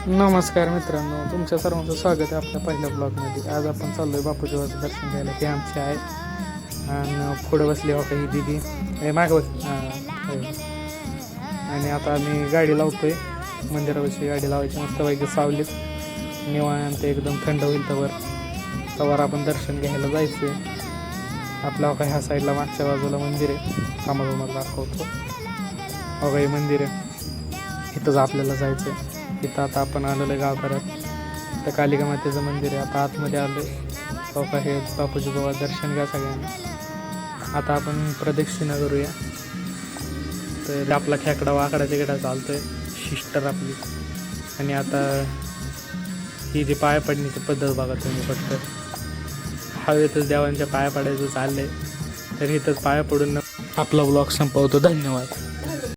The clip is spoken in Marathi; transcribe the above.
नमस्कार मित्रांनो, तुमच्या सर्वांचं स्वागत आहे आपल्या पहिल्या ब्लॉगमध्ये. आज आपण चाललो आहे बापूजीवाचं दर्शन घ्यायला. हे आमचे आहे आणि पुढं बसली हो काही दिदी हे मागं बस आणि आता आम्ही गाडी लावतो आहे मंदिरापाशी. गाडी लावायची मस्तपैकी सावलीत निवांत एकदम थंड होईल तवर आपण दर्शन घ्यायला जायचं आहे. आपल्या हो काही ह्या साईडला मागच्या बाजूला मंदिर आहे. कामाला दाखवतो हो काही मंदिर आहे, इथंच आपल्याला जायचं आहे. इथं आता आपण आलेलो आहे गावकऱ्यात. तर कालिका मातेचं मंदिर आहे. आता आतमध्ये आलो आहे. हो का हे बापूजी बाबा दर्शन घ्या सगळ्यांनी. आता आपण प्रदक्षिणा करूया. तर आपला खेकडा वाकडा तिकडा चालतो आहे सिस्टर आपली. आणि आता ही जी पाया पडण्याची पद्धत बघा तुम्ही. फक्त हवेतच देवांच्या पाया पडायचं चाललं आहे. तर इथंच पाया पडून आपला ब्लॉग संपवतो. धन्यवाद.